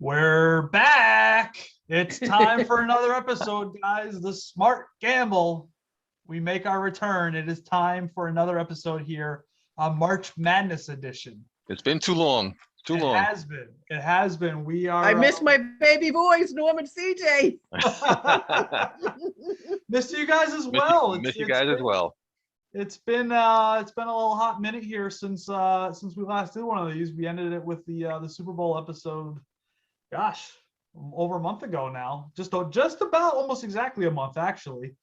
We're back. It's time for another episode, guys. The Smart Gamble. We make our return. It is time for another episode here on March Madness edition. It's been too long. Too It long. has been. It has been. We are. I miss my baby boys, Norm and CJ. Missed you guys as well. Miss you guys as well. It's been a little hot minute here since we last did one of these. We ended it with the Super Bowl episode. Gosh, over a month ago now. Just about almost exactly a month actually.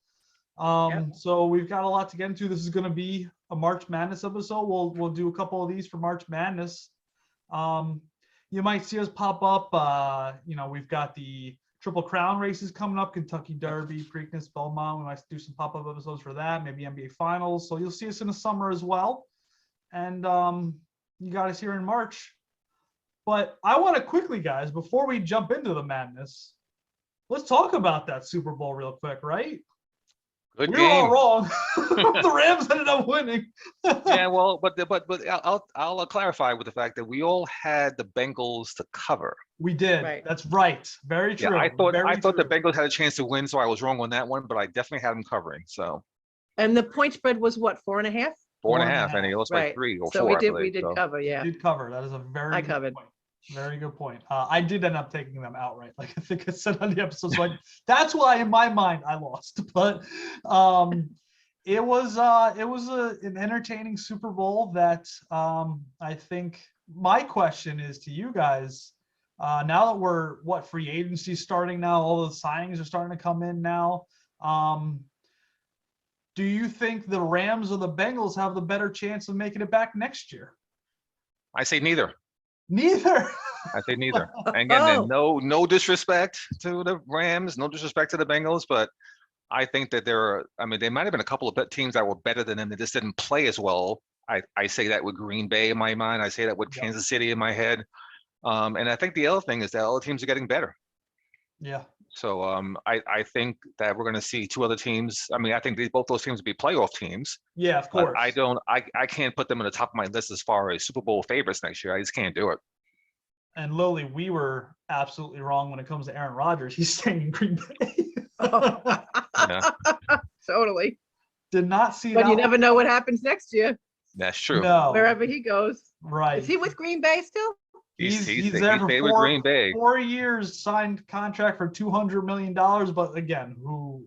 So we've got a lot to get into. This is going to be a March Madness episode. We'll do a couple of these for March Madness. You might see us pop up. We've got the Triple Crown races coming up, Kentucky Derby, Preakness, Belmont. We might do some pop-up episodes for that, maybe NBA Finals. So you'll see us in the summer as well. And you got us here in March. But I want to quickly, guys, before we jump into the madness, let's talk about that Super Bowl real quick, right? Good we game. were all wrong. The Rams ended up winning. Yeah, well, but I'll clarify with the fact that we all had the Bengals to cover. We did. Right. That's right. Very true. Yeah, I thought the Very true. Bengals had a chance to win, so I was wrong on that one, but I definitely had them covering. So And the point spread was what, 4.5? 4.5, and he lost by Right. 3 or So 4. we I did believe, so. cover, yeah. Did cover. That is a very I good covered. point. Very good point. I did end up taking them outright, like I think I said on the episode. So that's why in my mind I lost. But it was an entertaining Super Bowl that I think my question is to you guys. Now that we're free agency starting now, all the signings are starting to come in now. Do you think the Rams or the Bengals have the better chance of making it back next year? I say neither. Neither. I say neither. And again, no disrespect to the Rams, no disrespect to the Bengals, but I think that there might have been a couple of teams that were better than them that just didn't play as well. I say that with Green Bay in my mind. I say that with Kansas City in my head. And I think the other thing is that all the teams are getting better. Yeah. So I think that we're going to see two other teams. I think both those teams will be playoff teams. Yeah, of course. But I can't put them on the top of my list as far as Super Bowl favorites next year. I just can't do it. And Lily, we were absolutely wrong when it comes to Aaron Rodgers. He's staying in Green Bay. Yeah, Totally. Did not see But that. you never know what happens next year, that's true. No. wherever he goes. Right. Is he with Green Bay still? He's He there for stayed with Green Bay. 4 years, signed contract for $200 million. But again, who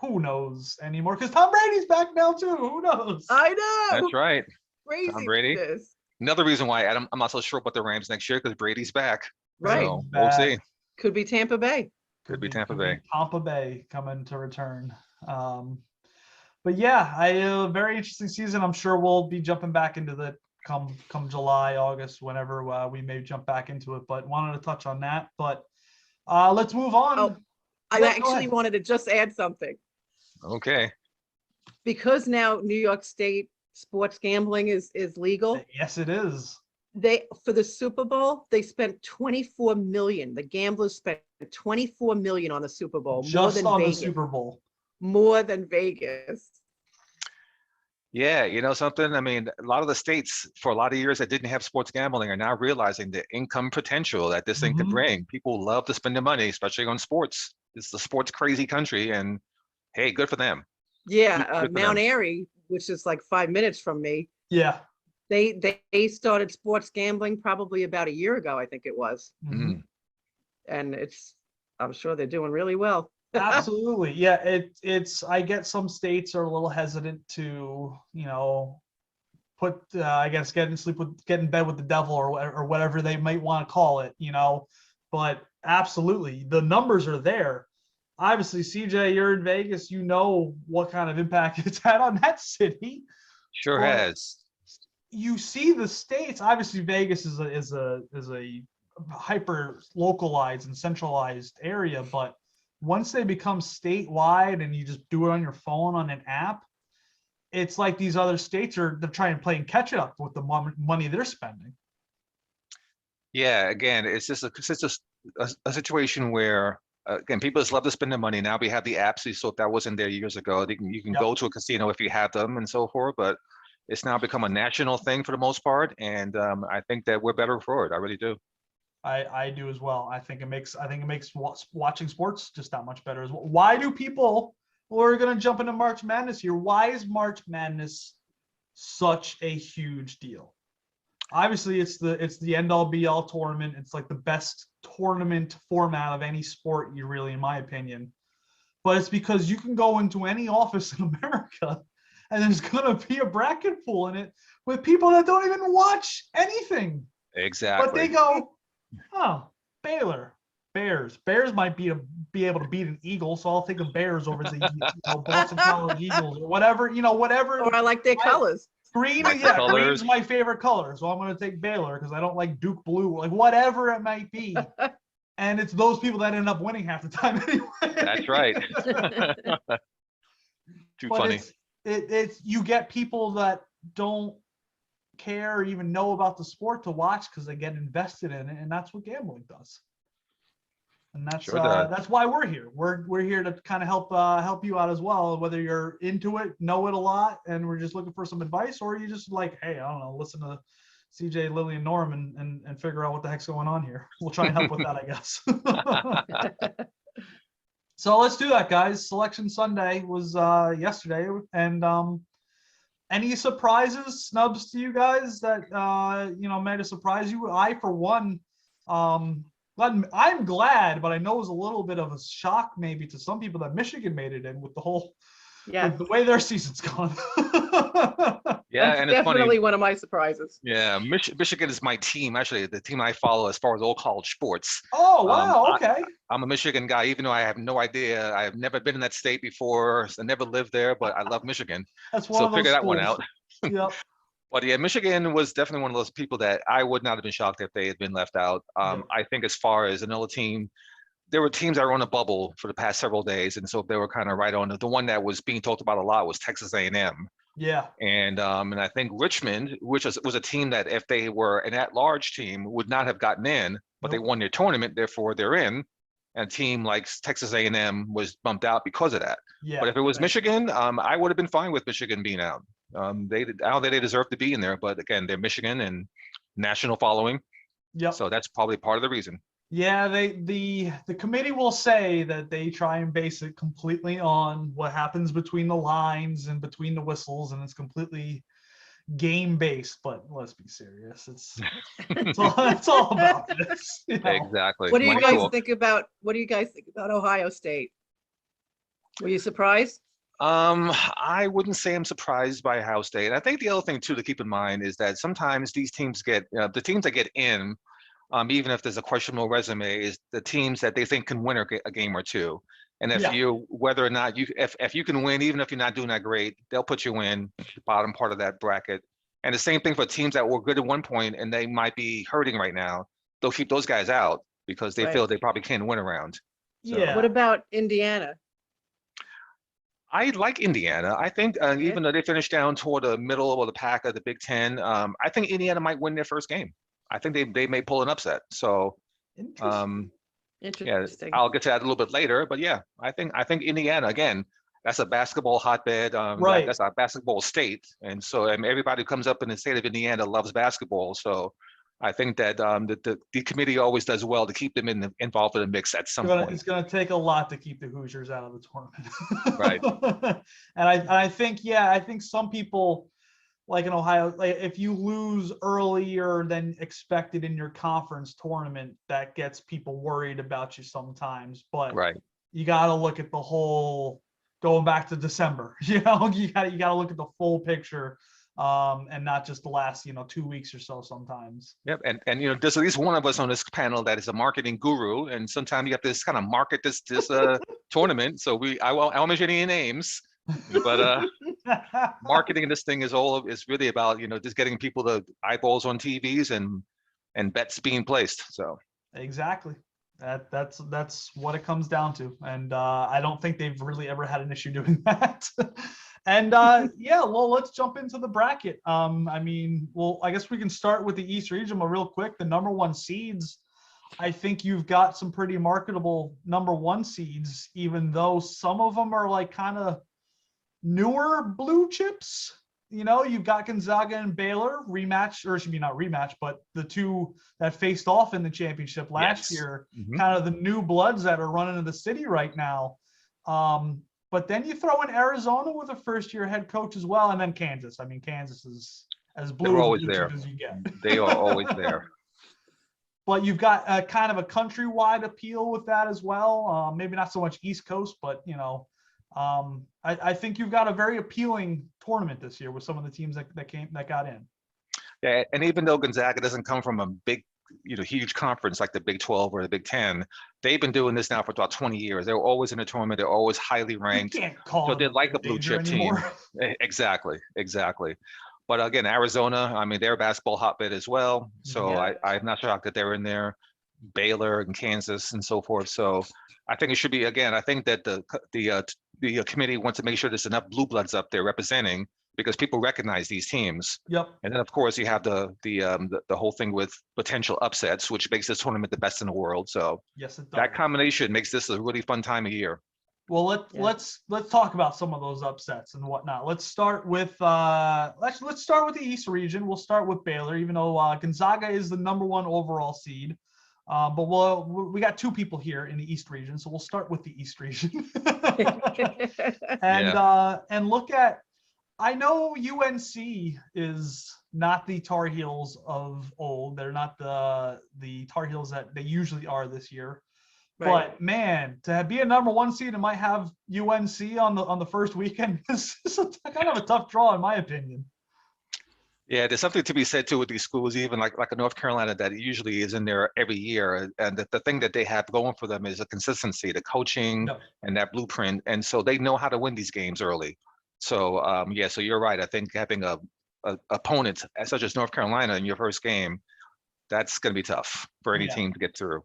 knows anymore? Because Tom Brady's back now too. Who knows? I know. That's right. Crazy. Tom Brady. this. Another reason why I'm not so sure about the Rams next year because Brady's back. Right. So we'll see. Could be Tampa Bay. Could be Tampa Bay. Tampa Bay coming to return. But yeah, a very interesting season. I'm sure we'll be jumping back into the come July, August, whenever we may jump back into it. But wanted to touch on that. But let's move on. Oh, I Yeah, go actually ahead. wanted to just add something. Okay. Because now New York State sports gambling is legal. Yes, it is. For the Super Bowl, they spent 24 million. The gamblers spent 24 million on the Super Bowl, more Just than on Vegas. the Super Bowl. More than Vegas. Yeah, you know something? A lot of the states for a lot of years that didn't have sports gambling are now realizing the income potential that this thing could Mhm. bring. People love to spend their money, especially on sports. It's the sports crazy country, and hey, good for them. Yeah, Good for Mount them. Airy, which is like 5 minutes from me, Yeah. they started sports gambling probably about a year ago, I think it was. Mhm. And I'm sure they're doing really well. Absolutely. Yeah. It's, I get some states are a little hesitant to, put, get in bed with the devil or whatever they might want to call it, but absolutely the numbers are there. Obviously, CJ, you're in Vegas, what kind of impact it's had on that city. Sure Well, has. You see the states, obviously Vegas is a hyper localized and centralized area, but once they become statewide and you just do it on your phone on an app, it's like these other states they're trying to play catch up with the money they're spending. Yeah, again, it's just a situation where again, people just love to spend their money. Now we have the apps. You thought that wasn't there years ago. You can Yep. go to a casino if you have them and so forth, but it's now become a national thing for the most part. And I think that we're better for it. I really do. I do as well. I think it makes watching sports just that much better as well. Why do people, we're going to jump into March Madness here. Why is March Madness such a huge deal? Obviously it's the end all be all tournament. It's like the best tournament format of any sport, you really, in my opinion. But it's because you can go into any office in America and there's going to be a bracket pool in it with people that don't even watch anything. Exactly. But they go, oh, Baylor, Bears might be able to beat an Eagle, so I'll take the Bears over the Boston College Eagles or whatever, whatever. Or I like their colors. Green, Like the yeah, colors. green's my favorite color, so I'm going to take Baylor because I don't like Duke blue, like whatever it might be. And it's those people that end up winning half the time anyway. That's right. Too But funny. It's you get people that don't care or even know about the sport to watch because they get invested in it, and that's what gambling does. And that's Sure does. that's why we're here. We're here to kind of help you out as well, whether you're into it, know it a lot, and we're just looking for some advice, or you just like, hey, I don't know, listen to CJ, Lily, and Norm and figure out what the heck's going on here. We'll try and help with that, I guess. So let's do that, guys. Selection Sunday was yesterday, and any surprises, snubs to you guys that might have surprised you? I, for one, I'm glad, but I know it was a little bit of a shock maybe to some people that Michigan made it in with the whole Yeah, the way their season's gone. Yeah, that's and it's definitely funny. one of my surprises. Yeah, Michigan is my team, actually, the team I follow as far as all college sports. Oh wow, okay. I'm a Michigan guy, even though I have no idea. I've never been in that state before. I never lived there, but I love Michigan. That's one So of those figure that one schools. out. Yep. But yeah, Michigan was definitely one of those people that I would not have been shocked if they had been left out. Yeah. I think as far as another team, there were teams that were on a bubble for the past several days, and so they were kind of right on. The one that was being talked about a lot was Texas A&M. Yeah. And I think Richmond, which was a team that if they were an at-large team would not have gotten in, but they Nope. won their tournament, therefore they're in. And a team like Texas A&M was bumped out because of that. Yeah. But if it was Right. Michigan, I would have been fine with Michigan being out. I don't think they deserve to be in there, but again, they're Michigan and national following, Yep. so that's probably part of the reason. Yeah, the committee will say that they try and base it completely on what happens between the lines and between the whistles, and it's completely game based. But let's be serious, it's all about this. Exactly. What do you Money guys talk. think about? What do you guys think about Ohio State? Were you surprised? I wouldn't say I'm surprised by Ohio State. I think the other thing too to keep in mind is that sometimes these teams get the teams that get in, even if there's a questionable resume, is the teams that they think can win a game or two. And if Yeah. whether or not if you can win, even if you're not doing that great, they'll put you in the bottom part of that bracket. And the same thing for teams that were good at one point and they might be hurting right now. They'll keep those guys out because they Right. feel they probably can't win around. So- Yeah. What about Indiana? I like Indiana. I think even though they finished down toward the middle of the pack of the Big Ten, I think Indiana might win their first game. I think they may pull an upset. So Interesting. yeah, Interesting. I'll get to that a little bit later. But yeah, I think Indiana again. That's a basketball hotbed. Right. That's a basketball state, and so everybody who comes up in the state of Indiana loves basketball. So I think that the committee always does well to keep them involved in the mix at some point. It's going to take a lot to keep the Hoosiers out of the tournament. Right. And I think some people, like in Ohio, like if you lose earlier than expected in your conference tournament, that gets people worried about you sometimes. But Right. you got to look at the whole, going back to December. You got to look at the full picture. And not just the last 2 weeks or so sometimes. Yep, and there's at least one of us on this panel that is a marketing guru, and sometimes you have to kind of market this tournament. So I won't mention any names, but marketing this thing is really about just getting people the eyeballs on TVs and bets being placed. So Exactly. That's what it comes down to, and I don't think they've really ever had an issue doing that. And yeah, well, let's jump into the bracket. I guess we can start with the East region real quick. The number one seeds, I think you've got some pretty marketable number one seeds, even though some of them are like kind of newer blue chips. you've got Gonzaga and Baylor rematch, or it should be not rematch, but the two that faced off in the championship last Yes. year, Mhm. kind of the new bloods that are running in the city right now. But then you throw in Arizona with a first-year head coach as well, and then Kansas. I mean, Kansas is as blue, They're as always blue chip there. as you get. They are always there. But you've got a kind of a countrywide appeal with that as well. Maybe not so much East Coast, but I think you've got a very appealing tournament this year with some of the teams that got in. Yeah, and even though Gonzaga doesn't come from a big, huge conference like the Big 12 or the Big 10, they've been doing this now for about 20 years. They're always in a tournament. They're always highly You ranked. can't call So it they're like a blue mid-major chip team. anymore. Exactly. But again, Arizona, I mean, they're a basketball hotbed as well. So Yeah. I'm not shocked that they're in there. Baylor and Kansas and so forth. So I think it should be, again, I think that the committee wants to make sure there's enough blue bloods up there representing, because people recognize these teams. Yep. And then of course you have the whole thing with potential upsets, which makes this tournament the best in the world. So Yes, it does. that combination makes this a really fun time of year. Well, Yeah. let's talk about some of those upsets and whatnot. Let's start with let's start with the East region. We'll start with Baylor, even though Gonzaga is the #1 overall seed. But we got two people here in the East region, so we'll start with the East region. And look at, I know UNC is not the Tar Heels of old. They're not the Tar Heels that they usually are this year. Right. But man, to be a #1 seed and might have UNC on the first weekend is kind of a tough draw, in my opinion. Yeah, there's something to be said too with these schools, even like a North Carolina that usually is in there every year. And the thing that they have going for them is the consistency, the coaching, Yep. and that blueprint. And so they know how to win these games early. So so you're right. I think having a opponent such as North Carolina in your first game, that's going to be tough for any Yeah. team to get through.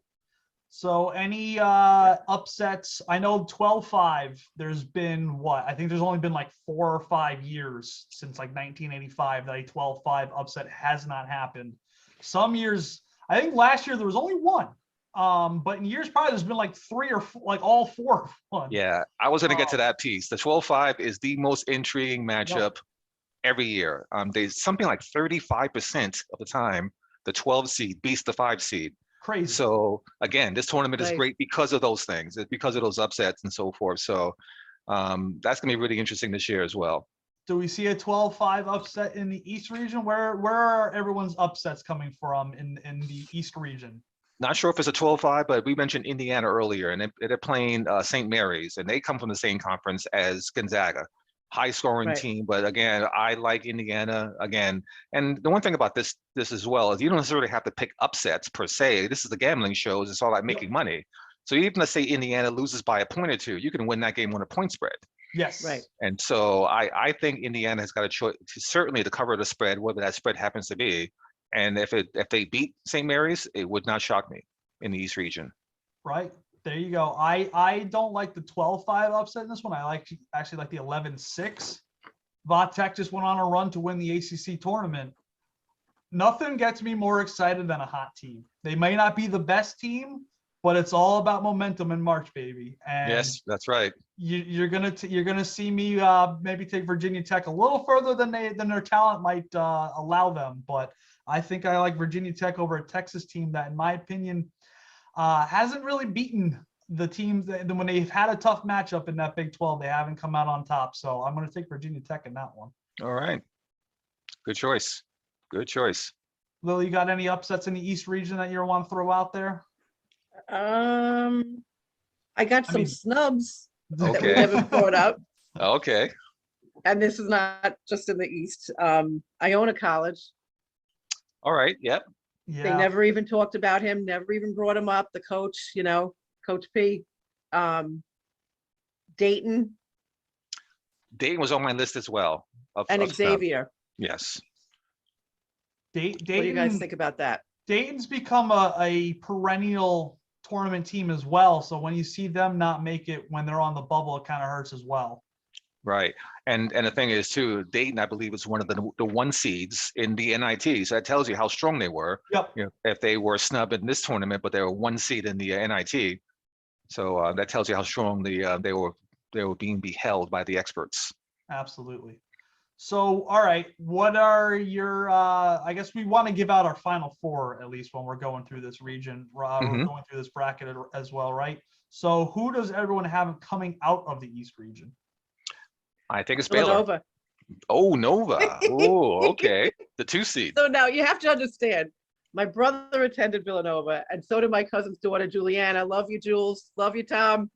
So any upsets? I know 12-5, there's been I think there's only been like 4 or 5 years since like 1985 that a 12-5 upset has not happened. Some years, I think last year there was only one. But in years prior, there's been like 3 or 4, like all 4 1. Yeah, I was going to get to that piece. The 12-5 is the most intriguing matchup every year. There's something like 35% of the time, the 12 seed beats the 5 seed. Crazy. So again, this tournament is Right. great because of those things, because of those upsets and so forth. So that's gonna be really interesting this year as well. Do we see a 12-5 upset in the East region? Where are everyone's upsets coming from in the East region? Not sure if it's a 12-5, but we mentioned Indiana earlier, and they're playing St. Mary's, and they come from the same conference as Gonzaga. High scoring Right. team, but again, I like Indiana again. And the one thing about this as well is you don't necessarily have to pick upsets per se. This is the gambling shows. It's all about making money. So even let's say Indiana loses by a point or two, you can win that game on a point spread. Yes. Right. And so I think Indiana has got a choice certainly to cover the spread, whether that spread happens to be. And if they beat St. Mary's, it would not shock me in the East region. Right. There you go. I don't like the 12-5 upset in this one. I actually like the 11-6. Vatek just went on a run to win the ACC tournament. Nothing gets me more excited than a hot team. They may not be the best team, but it's all about momentum in March, baby. And yes, that's right. You're gonna see me maybe take Virginia Tech a little further than their talent might allow them. But I think I like Virginia Tech over a Texas team that, in my opinion, hasn't really beaten the teams that when they've had a tough matchup in that Big 12, they haven't come out on top. So I'm going to take Virginia Tech in that one. All right. Good choice. Good choice. Lily, you got any upsets in the East region that you want to throw out there? I got some mean- snubs that we Okay. haven't brought up, Okay. and this is not just in the East. Iona College, All right. Yep. Yeah. they never even talked about him, never even brought him up. The coach, Coach P. Dayton Dayton was on my list as well. and of snub. Xavier. Yes. What do you guys think about that? Dayton's become a perennial tournament team as well. So when you see them not make it when they're on the bubble, it kind of hurts as well. Right. And the thing is too, Dayton, I believe, was one of the 1 seeds in the NIT. So that tells you how strong they were. Yep. If they were snubbed in this tournament, but they were 1 seed in the NIT. So that tells you how strong they were being beheld by the experts. Absolutely. So, all right, what are your, I guess we want to give out our final four, at least when we're going through this region, we're Mhm. going through this bracket as well, right? So who does everyone have coming out of the East region? I think it's Baylor. Villanova. Oh, Nova. Oh, okay. The 2 seed. So now you have to understand, my brother attended Villanova, and so did my cousin's daughter, Juliana. Love you, Jules. Love you, Tom.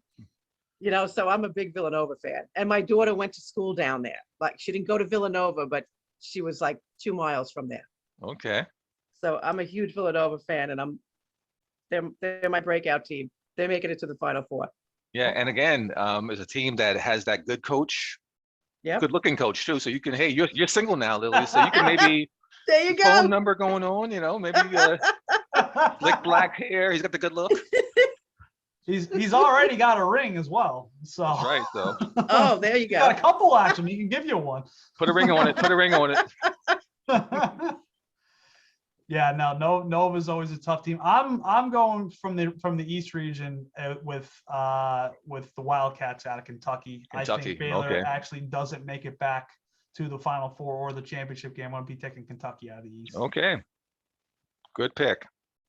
You know, so I'm a big Villanova fan. And my daughter went to school down there. Like, she didn't go to Villanova, but she was like 2 miles from there. Okay. So I'm a huge Villanova fan, and they're my breakout team. They're making it to the Final Four. Yeah, and again, it's a team that has that good coach, Yep. good looking coach too. So you can, hey, you're single now, Lily. So you can maybe There you phone go. number going on, maybe slick black hair. He's got the good look. He's already got a ring as well. So That's right. So Oh, there you He's got a go. couple actually. He can give you one. put a ring on it. Put a ring on it. Yeah, no, Nova's always a tough team. I'm going from the East region with the Wildcats out of Kentucky. I Kentucky, think Baylor okay. actually doesn't make it back to the Final Four or the championship game. I'm going to be taking Kentucky out of the East. Okay. Good pick.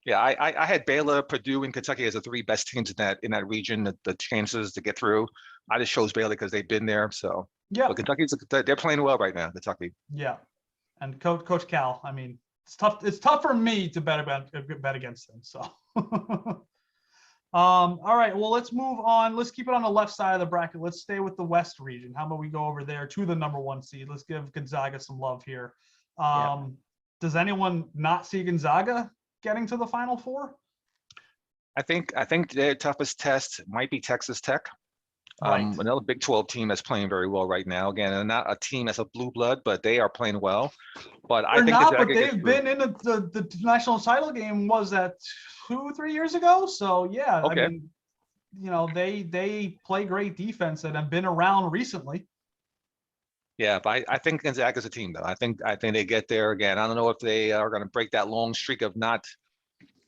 Yeah, I had Baylor, Purdue, and Kentucky as the 3 best teams in that region. The chances to get through. I just chose Baylor because they've been there. So, Yeah, but they're playing well right now. Kentucky. yeah, and Coach Cal. I mean, it's tough. It's tough for me to bet against him. So, all right. Well, let's move on. Let's keep it on the left side of the bracket. Let's stay with the West region. How about we go over there to the number 1 seed? Let's give Gonzaga some love here. Does anyone not see Gonzaga getting to the Final Four? I think their toughest test might be Texas Tech. Right. Another Big 12 team that's playing very well right now. Again, and not a team that's a blue blood, but they are playing well. But I They're think not, but Gonzaga gets they've through. been in the national title game. Was that 2-3 years ago? So yeah, Okay. I mean, they play great defense and have been around recently. Yeah, but I think Gonzaga's a team though. I think they get there again. I don't know if they are going to break that long streak of not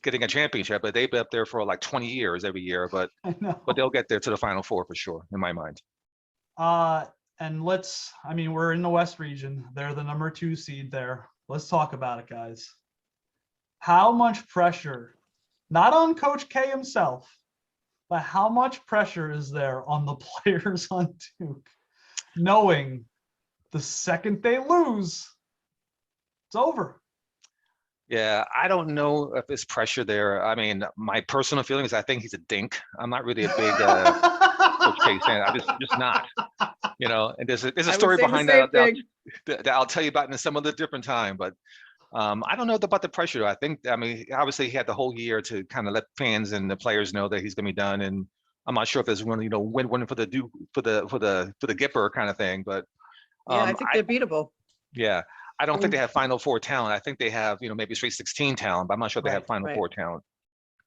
getting a championship, but they've been up there for like 20 years every year. But I know. they'll get there to the Final Four for sure, in my mind. And we're in the West region. They're the number 2 seed there. Let's talk about it, guys. How much pressure, not on Coach K himself, but how much pressure is there on the players on Duke, knowing the second they lose, it's over? Yeah, I don't know if there's pressure there. I mean, my personal feeling is I think he's a dink. I'm not really a big Coach K fan. I'm just not. And there's a I would story say the behind same that thing. that I'll tell you about in some other different time. But I don't know about the pressure. I mean, obviously he had the whole year to kind of let fans and the players know that he's going to be done. And I'm not sure if there's one, win for the Duke for the Gipper kind of thing. But Yeah, I think they're beatable. yeah, I don't think they have Final Four talent. I think they have maybe Sweet 16 talent, but I'm not sure they have Final right. Four talent.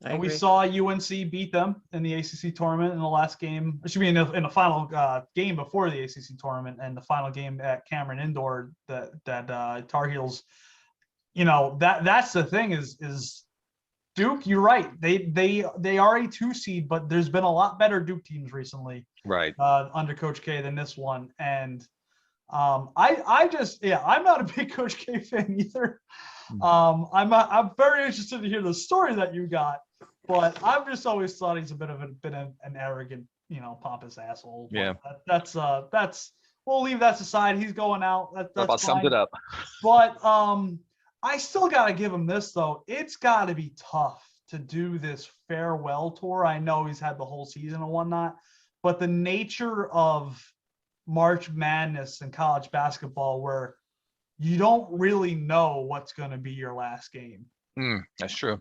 I And we agree. saw UNC beat them in the ACC tournament in the last game. It should be in the final game before the ACC tournament and the final game at Cameron Indoor that Tar Heels. That's the thing is Duke. You're right. They are a 2 seed, but there's been a lot better Duke teams recently Right. under Coach K than this one. And I'm not a big Coach K fan either. I'm very interested to hear the story that you got, but I've just always thought he's been an arrogant, pompous asshole. Yeah. That's we'll leave that aside. He's going out. That's About summed fine. it up. But I still got to give him this though. It's got to be tough to do this farewell tour. I know he's had the whole season and whatnot, but the nature of March Madness and college basketball, where you don't really know what's going to be your last game. That's true.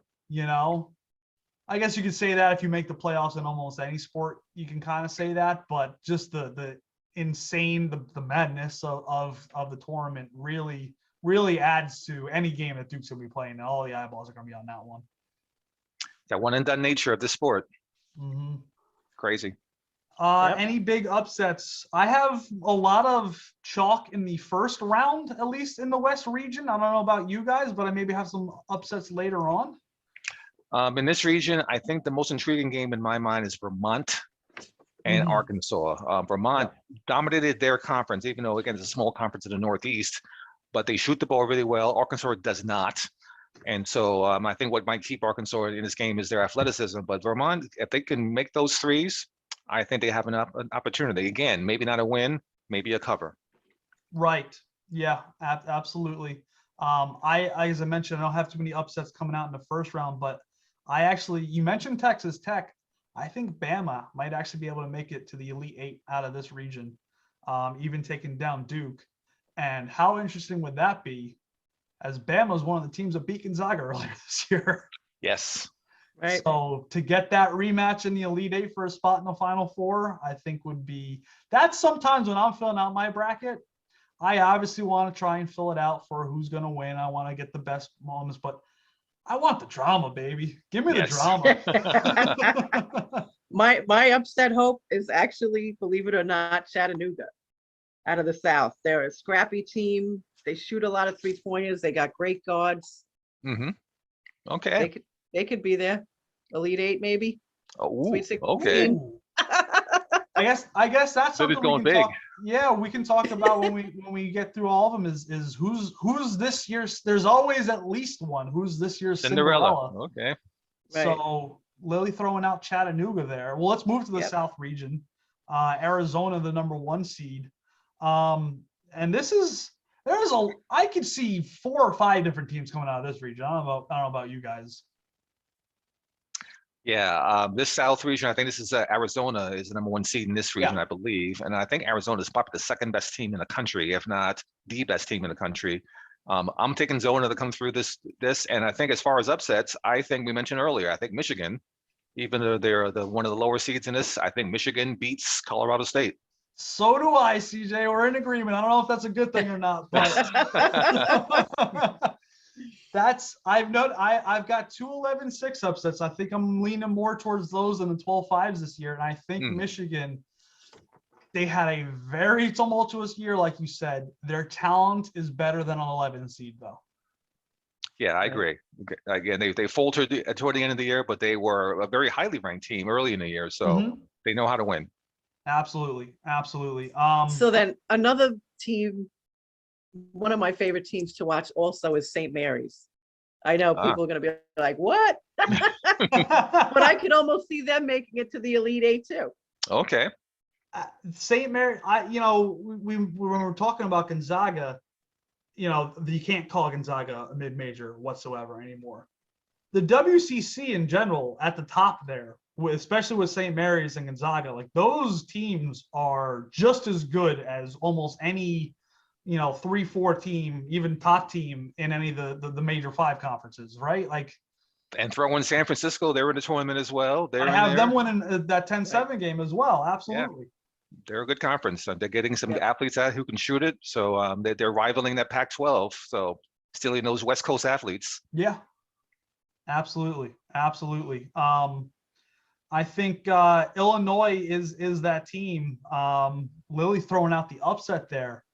I guess you could say that if you make the playoffs in almost any sport, you can kind of say that, but just the insane, the madness of the tournament really adds to any game that Duke's going to be playing, and all the eyeballs are going to be on that one. That one and done nature of this sport. Mm-hmm. Crazy. Yep. Any big upsets? I have a lot of chalk in the first round, at least in the West region. I don't know about you guys, but I maybe have some upsets later on. In this region, I think the most intriguing game in my mind is Vermont and Mhm. Arkansas. Vermont dominated their conference, even though again it's a small conference in the Northeast, but they shoot the ball really well. Arkansas does not. And so I think what might keep Arkansas in this game is their athleticism. But Vermont, if they can make those threes, I think they have an opportunity. Again, maybe not a win, maybe a cover. Right. Yeah, absolutely. As I mentioned, I don't have too many upsets coming out in the first round, but you mentioned Texas Tech. I think Bama might actually be able to make it to the Elite Eight out of this region, even taking down Duke. And how interesting would that be, as Bama was one of the teams that beat Gonzaga earlier this year. Yes. Right. So to get that rematch in the Elite Eight for a spot in the Final Four, I think that's sometimes when I'm filling out my bracket. I obviously want to try and fill it out for who's going to win. I want to get the best moments, but I want the drama, baby. Give me the drama. My upset hope is actually, believe it or not, Chattanooga out of the South. They're a scrappy team. They shoot a lot of 3-pointers. They got great guards. Mm-hmm. Okay. They could be there. Elite Eight, maybe. Oh, Sweet 16. okay. Ooh. I guess that's City's something going we can big. talk. Yeah, we can talk about when we get through all of them. Is who's this year's? There's always at least one. Who's this year's Cinderella? Okay. Right. So Lily throwing out Chattanooga there. Well, let's move to the Yep. South region. Arizona, the #1 seed. And I could see 4 or 5 different teams coming out of this region. I don't know about you guys. Yeah, this South region, I think this is Arizona is the #1 seed in this region, Yeah. I believe. And I think Arizona is probably the second best team in the country, if not the best team in the country. I'm taking Zona to come through this. And I think as far as upsets, I think we mentioned earlier, I think Michigan, even though they're one of the lower seeds in this, I think Michigan beats Colorado State. So do I, CJ. We're in agreement. I don't know if that's a good thing or not, but I've got 2 11-6 upsets. I think I'm leaning more towards those than the 12-5s this year. And I think Michigan, they had a very tumultuous year, like you said. Their talent is better than an 11 seed, though. Yeah, I agree. Again, they faltered toward the end of the year, but they were a very highly ranked team early in the year, so they know how to win. Absolutely. So then another team, one of my favorite teams to watch also is St. Mary's. I know people are going to be like, what? But I could almost see them making it to the Elite Eight too. Okay. St. Mary, when we're talking about Gonzaga, you can't call Gonzaga a mid-major whatsoever anymore. The WCC in general at the top there, especially with St. Mary's and Gonzaga, like those teams are just as good as almost any, 3-4 team, even top team in any of the major 5 conferences, right? Like, and throw in San Francisco, they're in the tournament as well. I have them winning that 10-7 game as well. Absolutely. Yeah. They're a good conference. They're getting some athletes out who can shoot it. So they're rivaling that Pac-12. So stealing those West Coast athletes. Yeah, absolutely. I think Illinois is that team. Lily throwing out the upset there.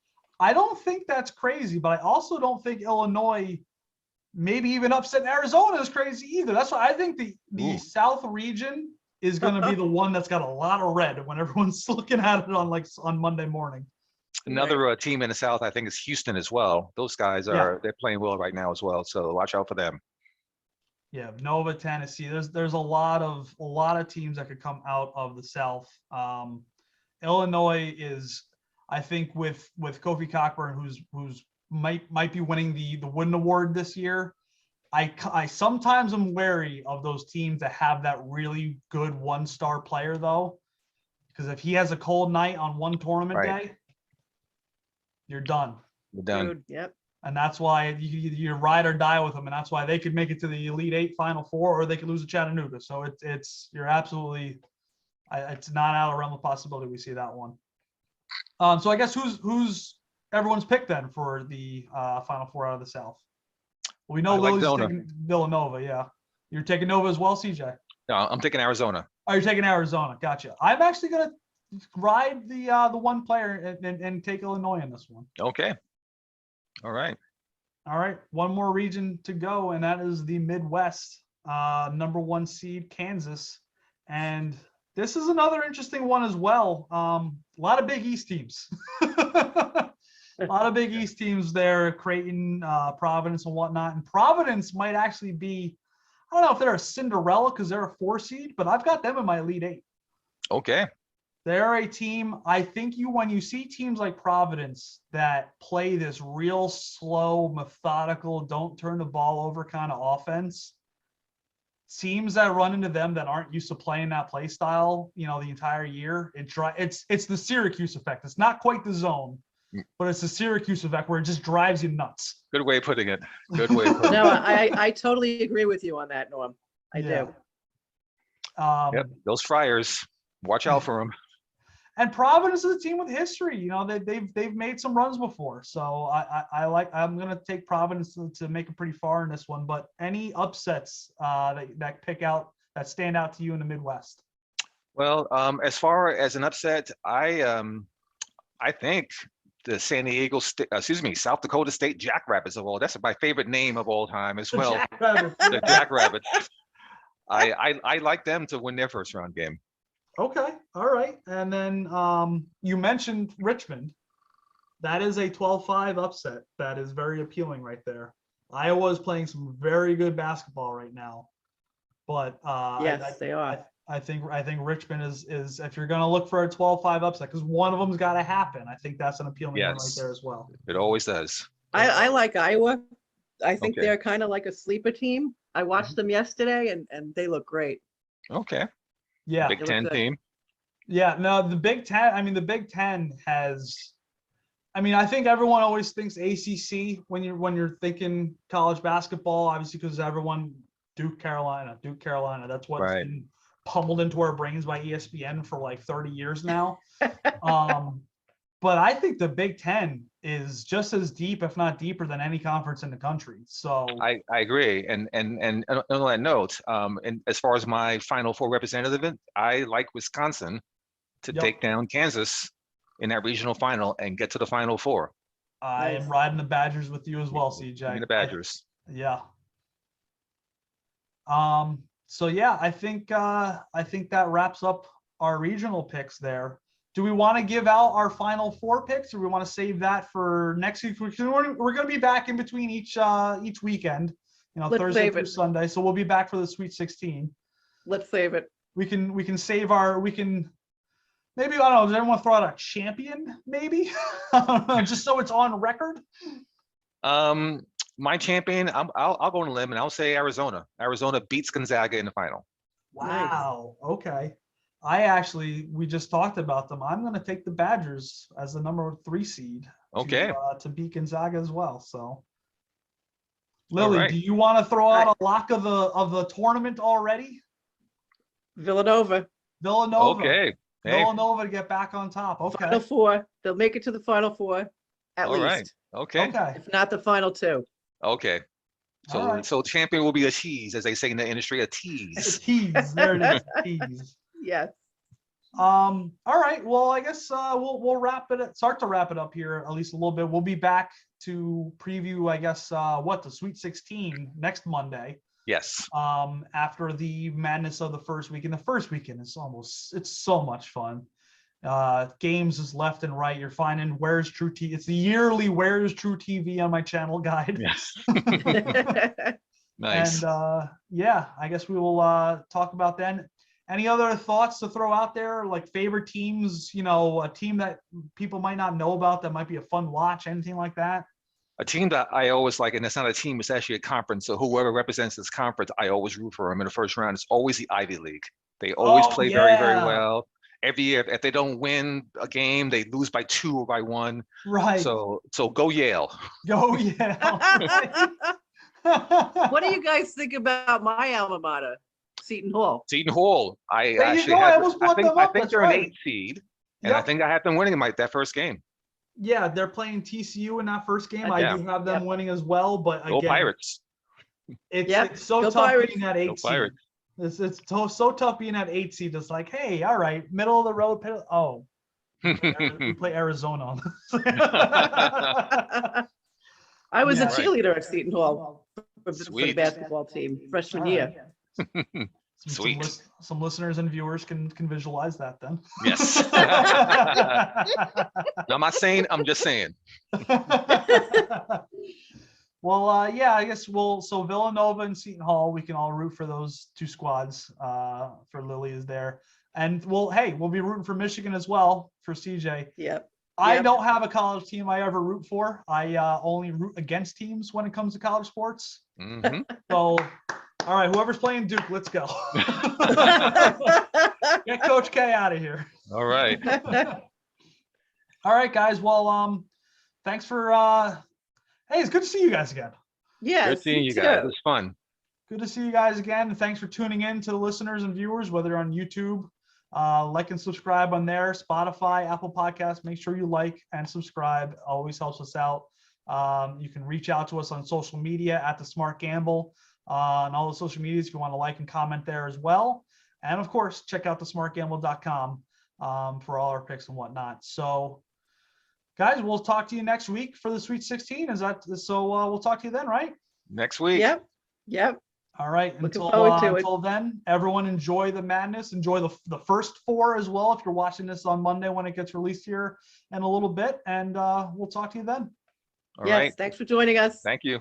I don't think that's crazy, but I also don't think Illinois, maybe even upset Arizona, is crazy either. That's why I think the South region is going to be the one that's got a lot of red when everyone's looking at it on Monday morning. Another team in the South, I think, is Houston as well. Those guys they're playing well right now as well. So watch out for them. Yeah, Nova, Tennessee. There's a lot of teams that could come out of the South. Illinois is, I think, with Kofi Cockburn, who's might be winning the Wooden Award this year. I sometimes am wary of those teams that have that really good 1-star player, though, because if he has a cold night on one tournament day, you're done. You're done. Dude, yep. And that's why you ride or die with them, and that's why they could make it to the Elite Eight, Final Four, or they could lose to Chattanooga. So you're absolutely, it's not out of realm of possibility we see that one. So I guess who's everyone's pick then for the Final Four out of the South? Well, we know Lily's taking Villanova. Yeah, you're taking Nova as well, CJ. No, I'm taking Arizona. Oh, you're taking Arizona. Gotcha. I'm actually gonna ride the one player and take Illinois in this one. Okay. All right. One more region to go, and that is the Midwest. #1 seed Kansas, and This is another interesting one as well. A lot of Big East teams. A lot of Big East teams there, Creighton, Providence, and whatnot. And Providence might actually be, I don't know if they're a Cinderella because they're a 4 seed, but I've got them in my Elite 8. Okay. They're a team, I think when you see teams like Providence that play this real slow, methodical, don't turn the ball over kind of offense, teams that run into them that aren't used to playing that play style, the entire year, it's the Syracuse effect. It's not quite the zone, but it's the Syracuse effect where it just drives you nuts. Good way of putting it. Good way of putting No, it. I totally agree with you on that, Norm. I do. Yep. Those Friars, watch out for them. And Providence is a team with history. They've made some runs before. So I'm going to take Providence to make it pretty far in this one. But any upsets that stand out to you in the Midwest? Well, as far as an upset, I think the South Dakota State Jackrabbits of all. That's my favorite name of all time as well. The Jackrabbits. I like them to win their first round game. Okay. All right. And then you mentioned Richmond. That is a 12-5 upset. That is very appealing right there. Iowa is playing some very good basketball right now. But yes, they are. I think Richmond is if you're going to look for a 12-5 upset, because one of them's got to happen. I think that's an appealing one right there as well. It always does. I like Iowa. I think Okay. they're kind of like a sleeper team. I watched them yesterday and they look great. Okay. Yeah. Big It Ten looks good. team. Yeah, no, the Big Ten, the Big Ten has, I think everyone always thinks ACC when you're thinking college basketball, obviously because everyone, Duke, Carolina, that's what's Right. been pummeled into our brains by ESPN for like 30 years now. But I think the Big Ten is just as deep, if not deeper, than any conference in the country. So I agree. And on that note, and as far as my Final Four representative, I like Wisconsin to Yep. take down Kansas in that regional final and get to the Final Four. I am riding the Badgers with you as well, CJ. The Badgers. Yeah. So yeah, I think that wraps up our regional picks there. Do we want to give out our Final Four picks, or we want to save that for next week? We're going to be back in between each weekend, Let's Thursday save through it. Sunday. So we'll be back for the Sweet 16. Let's save it. We can maybe, I don't know, does everyone throw out a champion maybe? Just so it's on record. My champion, I'll go on a limb and I'll say Arizona. Arizona beats Gonzaga in the final. Wow. Okay. We just talked about them. I'm going to take the Badgers as the number 3 seed. Okay. To beat Gonzaga as well. So, Lily, right. do you want to throw out a lock of the tournament already? Villanova. Okay. Hey, Villanova to get back on top. Okay. Final Four. They'll make it to the Final Four at all least. right. Okay. Okay. If not the Final Two. Okay. All right. So champion will be a tease, as they say in the industry, a A tease. tease. There it is. A tease. Yes. All right. Well, I guess we'll start to wrap it up here at least a little bit. We'll be back to preview, I guess, the Sweet 16 next Monday. Yes. After the madness of the first weekend. The first weekend is it's so much fun. Games is left and right. You're finding Where's True TV. It's the yearly Where's True TV on my channel guide. Yes. Nice. And I guess we will talk about then. Any other thoughts to throw out there, like favorite teams, a team that people might not know about that might be a fun watch, anything like that? A team that I always like, and it's not a team, it's actually a conference. So whoever represents this conference, I always root for them in the first round. It's always the Ivy League. They always play very, very well. Every year, if they don't win a game, they lose by 2 or by 1. Right. So go Yale. Go Yale. What do you guys think about my alma mater, Seton Hall? Seton Hall. I There you actually go, I had. almost brought them I up, think that's they're right. an 8 seed, and I Yep. think I had them winning that first game. Yeah, they're playing TCU in that first game. Yeah. I do have them winning as well, but Go again, Pirates. it's so Go tough Pirates. being that Go 8 seed. Pirates. It's so tough being at 8 seed. It's like, hey, all right, middle of the road. Oh, we play Arizona. I was Yeah. a Right. cheerleader at Seton Hall for the Sweet. basketball team freshman All year. right. Sweet. Some listeners and viewers can visualize that then. Yes. No, I'm not saying, I'm just saying. Well, yeah, I guess so Villanova and Seton Hall, we can all root for those two squads. For Lily is there. And we'll be rooting for Michigan as well for CJ. Yep. I Yep. don't have a college team I ever root for. I only root against teams when it comes to college sports. Mhm. So, all right, whoever's playing Duke, let's go. Get Coach K out of here. All right. All right, guys. Well, thanks for hey, it's good to see you guys again. Yes. Good seeing you too. guys. It was fun. Good to see you guys again. And thanks for tuning in to the listeners and viewers, whether on YouTube, like and subscribe on there, Spotify, Apple Podcasts. Make sure you like and subscribe. Always helps us out. You can reach out to us on social media at The Smart Gamble on all the social medias if you want to like and comment there as well. And of course, check out thesmartgamble.com for all our picks and whatnot. So, guys, we'll talk to you next week for the Sweet 16. Is that so? We'll talk to you then, right? Next week. Yep. Yep. All right. Looking Until forward to it. until then, everyone enjoy the madness. Enjoy the first four as well. If you're watching this on Monday when it gets released here in a little bit, and we'll talk to you then. All Yes. right. Thanks for joining us. Thank you.